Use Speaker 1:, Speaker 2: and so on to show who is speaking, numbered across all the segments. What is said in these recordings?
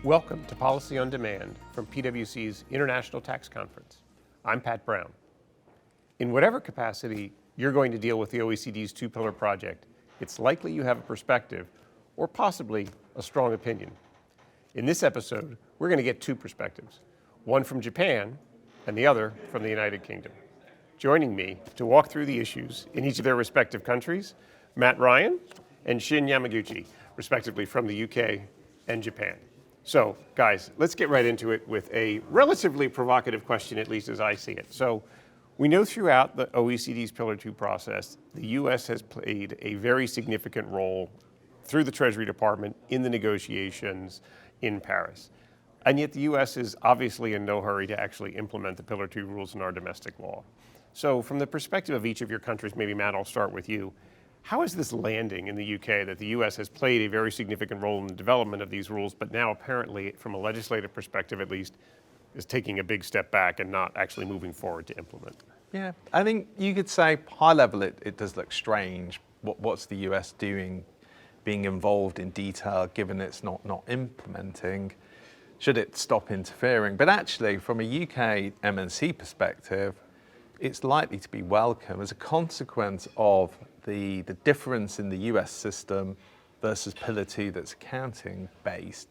Speaker 1: Welcome to Policy on Demand from PwC's International Tax Conference. I'm Pat Brown. In whatever capacity you're going to deal with the OECD's two-pillar project, it's likely you have a perspective or possibly a strong opinion. In this episode, we're going to get two perspectives, one from Japan and the other from the United Kingdom. Joining me to walk through the issues in each of their respective countries, Matt Ryan and Shin Yamaguchi, respectively from the UK and Japan. So, guys, let's get right into it with a relatively provocative question, at least as I see it. So, we know throughout the OECD's Pillar 2 process, the U.S. has played a very significant role through the Treasury Department in the negotiations in Paris. And yet the U.S. is obviously in no hurry to actually implement the Pillar 2 rules in our domestic law. So, from the perspective of each of your countries, maybe Matt, I'll start with you. How is this landing in the UK that the US has played a very significant role in the development of these rules, but now apparently, from a legislative perspective at least, is taking a big step back and not actually moving forward to implement?
Speaker 2: Yeah, I think you could say high level it does look strange. What's the US doing, being involved in detail, given it's not implementing? Should it stop interfering? But actually, from a UK MNC perspective, it's likely to be welcome as a consequence of the difference in the US system versus Pillar 2 that's accounting based.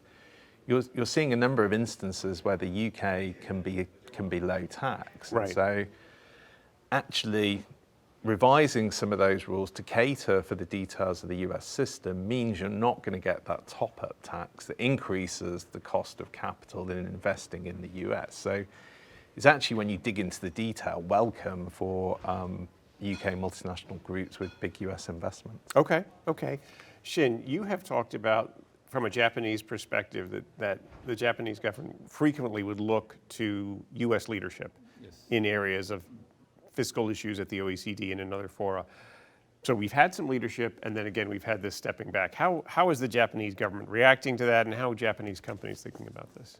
Speaker 2: You're seeing a number of instances where the UK can be low tax.
Speaker 1: Right.
Speaker 2: So actually revising some of those rules to cater for the details of the US system means you're not going to get that top-up tax that increases the cost of capital in investing in the US. So it's actually, when you dig into the detail, welcome for UK multinational groups with big US investments.
Speaker 1: Okay. Shin, you have talked about, from a Japanese perspective, that the Japanese government frequently would look to US leadership in areas of fiscal issues at the OECD and in other fora. So we've had some leadership, and then again, we've had this stepping back. How is the Japanese government reacting to that, and how are Japanese companies thinking about this?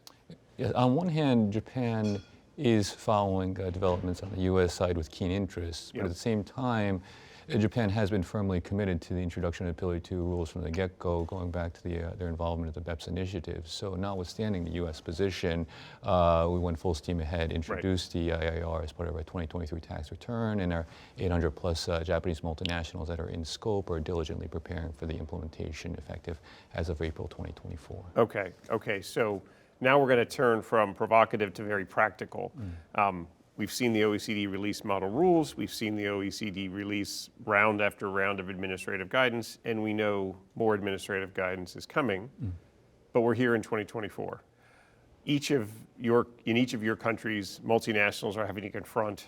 Speaker 3: Yeah, on one hand, Japan is following developments on the U.S. side with keen interest, but at the same time, Japan has been firmly committed to the introduction of Pillar 2 rules from the get-go, going back to their involvement in the BEPS initiative. So notwithstanding the U.S. position, we went full steam ahead, introduced the IIR as part of our 2023 tax return, and our 800 plus Japanese multinationals that are in scope are diligently preparing for the implementation effective as of April 2024.
Speaker 1: Okay, so now we're going to turn from provocative to very practical. We've seen the OECD release model rules. We've seen the OECD release round after round of administrative guidance, and we know more administrative guidance is coming, but we're here in 2024. In each of your countries, multinationals are having to confront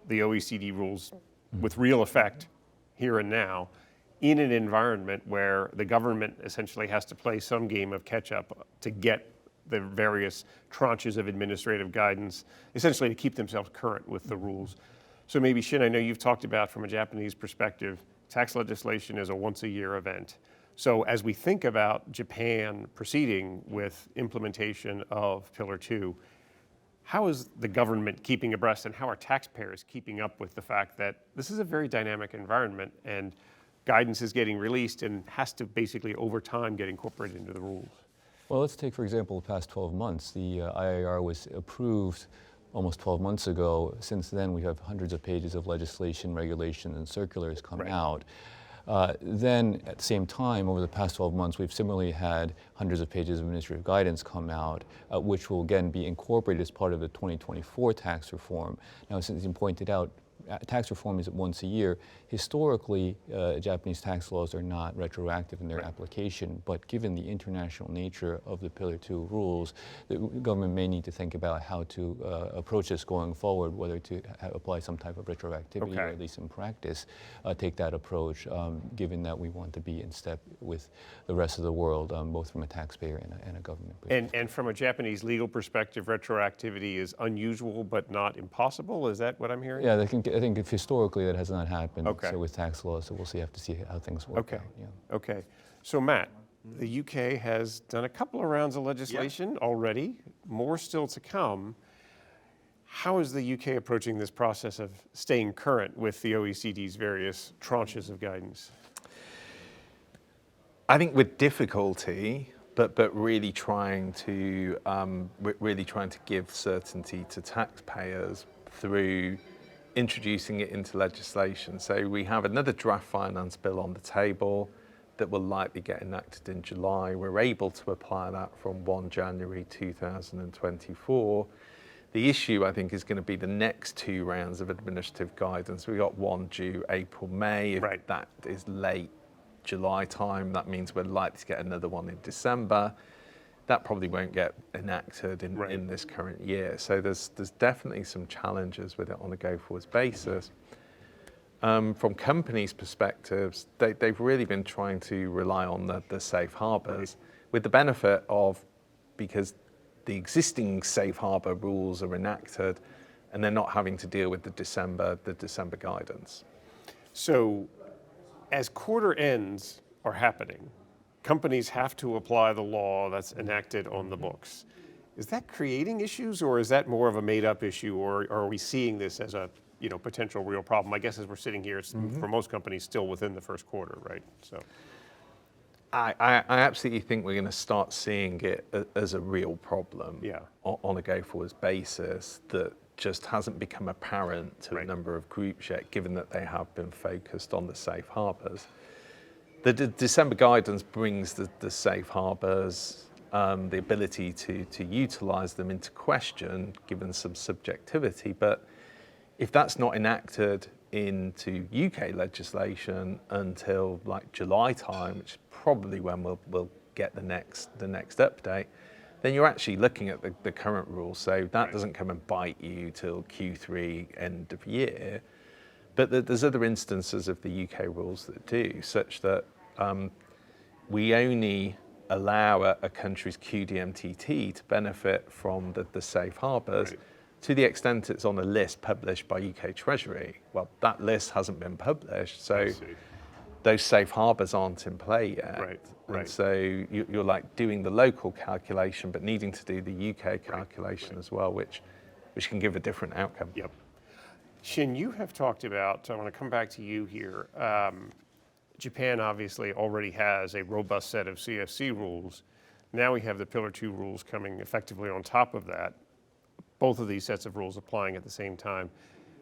Speaker 1: the OECD rules with real effect here and now in an environment where the government essentially has to play some game of catch-up to get the various tranches of administrative guidance, essentially to keep themselves current with the rules. So maybe, Shin, I know you've talked about, from a Japanese perspective, tax legislation is a once-a-year event. So as we think about Japan proceeding with implementation of Pillar 2, how is the government keeping abreast, and how are taxpayers keeping up with the fact that this is a very dynamic environment and guidance is getting released and has to basically, over time, get incorporated into the rules?
Speaker 3: Well, let's take, for example, the past 12 months. The IIR was approved almost 12 months ago. Since then, we have hundreds of pages of legislation, regulation, and circulars come out. Then, at the same time, over the past 12 months, we've similarly had hundreds of pages of administrative guidance come out, which will again be incorporated as part of the 2024 tax reform. Now, since you pointed out, tax reform is once a year. Historically, Japanese tax laws are not retroactive in their application, but given the international nature of the Pillar 2 rules, the government may need to think about how to approach this going forward, whether to apply some type of retroactivity or at least in practice take that approach, given that we want to be in step with the rest of the world, both from a taxpayer and a government perspective.
Speaker 1: And from a Japanese legal perspective, retroactivity is unusual but not impossible? Is that what I'm hearing?
Speaker 3: Yeah, I think if historically that has not happened.
Speaker 1: Okay.
Speaker 3: So with tax laws, so have to see how things work out. Yeah.
Speaker 1: Okay. So Matt, the UK has done a couple of rounds of legislation already, more still to come. How is the UK approaching this process of staying current with the OECD's various tranches of guidance?
Speaker 2: I think with difficulty, but really trying to give certainty to taxpayers through introducing it into legislation. So we have another draft finance bill on the table that will likely get enacted in July. We're able to apply that from 1 January 2024. The issue, I think, is going to be the next 2 rounds of administrative guidance. We got one due April, May. If that is late July time, that means we're likely to get another one in December. That probably won't get enacted in this current year. So there's definitely some challenges with it on a go-forward basis. From companies' perspectives, they've really been trying to rely on the safe harbors with the benefit of, because the existing safe harbor rules are enacted and they're not having to deal with the December guidance.
Speaker 1: So as quarter ends are happening, companies have to apply the law that's enacted on the books. Is that creating issues, or is that more of a made-up issue, or are we seeing this as a potential real problem? I guess as we're sitting here, it's for most companies still within the first quarter, right? So,
Speaker 2: I absolutely think we're going to start seeing it as a real problem on a go-forward basis that just hasn't become apparent to a number of groups yet, given that they have been focused on the safe harbors. The December guidance brings the safe harbors, the ability to utilize them into question, given some subjectivity. But if that's not enacted into UK legislation until like July time, which is probably when we'll get the next update, then you're actually looking at the current rules. So that doesn't come and bite you till Q3 end of year. But there's other instances of the UK rules that do, such that we only allow a country's QDMTT to benefit from the safe harbors to the extent it's on a list published by UK Treasury. Well, that list hasn't been published, so those safe harbors aren't in play yet. And so you're like doing the local calculation, but needing to do the UK calculation as well, which can give a different outcome.
Speaker 1: Yep. Shin, you have talked about, I want to come back to you here. Japan obviously already has a robust set of CFC rules. Now we have the Pillar 2 rules coming effectively on top of that. Both of these sets of rules applying at the same time.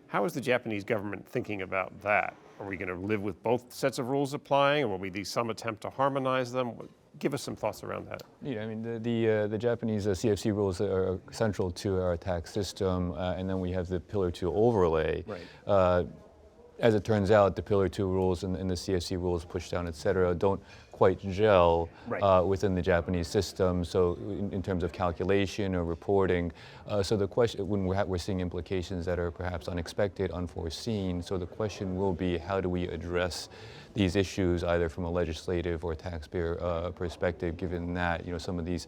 Speaker 1: How is the Japanese government thinking about that? Are we going to live with both sets of rules applying, or will we do some attempt to harmonize them? Give us some thoughts around that.
Speaker 3: Yeah, I mean, the Japanese CFC rules are central to our tax system, and then we have the Pillar 2 overlay. As it turns out, the Pillar 2 rules and the CFC rules, push down, et cetera, don't quite gel within the Japanese system. So in terms of calculation or reporting, so the question, when we're seeing implications that are perhaps unexpected, unforeseen, so the question will be, how do we address these issues either from a legislative or taxpayer perspective, given that some of these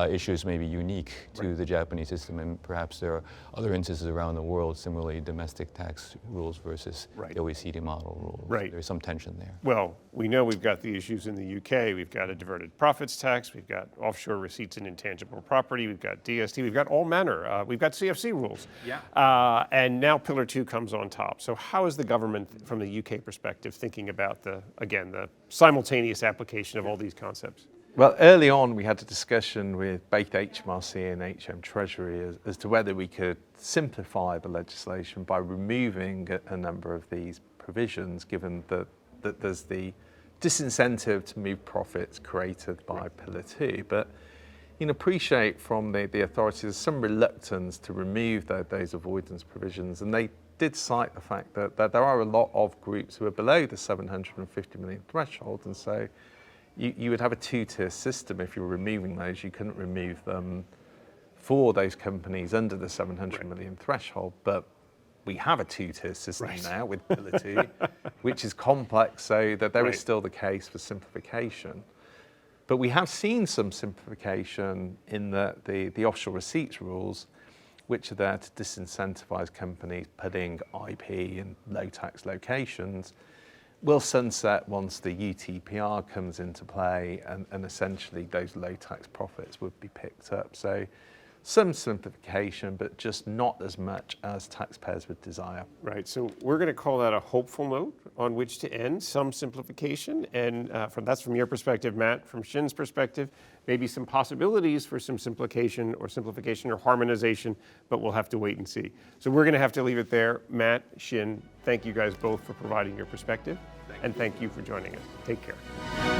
Speaker 3: issues may be unique to the Japanese system, and perhaps there are other instances around the world, similarly domestic tax rules versus the OECD model rules. There's some tension there.
Speaker 1: Well, we know we've got the issues in the UK. We've got a diverted profits tax. We've got offshore receipts and intangible property. We've got DST. We've got all manner. We've got CFC rules. And now Pillar 2 comes on top. So how is the government, from the UK perspective, thinking about the simultaneous application of all these concepts?
Speaker 2: Well, early on, we had a discussion with both HMRC and HM Treasury as to whether we could simplify the legislation by removing a number of these provisions, given that there's the disincentive to move profits created by Pillar 2. But appreciate from the authorities some reluctance to remove those avoidance provisions, and they did cite the fact that there are a lot of groups who are below the 750 million threshold, and so you would have a two-tier system if you were removing those. You couldn't remove them for those companies under the 700 million threshold, but we have a two-tier system now with Pillar 2, which is complex, so that there is still the case for simplification. But we have seen some simplification in the offshore receipts rules, which are there to disincentivize companies putting IP in low tax locations, will sunset once the UTPR comes into play, and essentially those low tax profits would be picked up. So some simplification, but just not as much as taxpayers would desire.
Speaker 1: Right, so we're going to call that a hopeful note on which to end, some simplification. And that's from your perspective, Matt. From Shin's perspective, maybe some possibilities for some simplification or harmonization, but we'll have to wait and see. So we're going to have to leave it there. Matt, Shin, thank you guys both for providing your perspective. And thank you for joining us. Take care.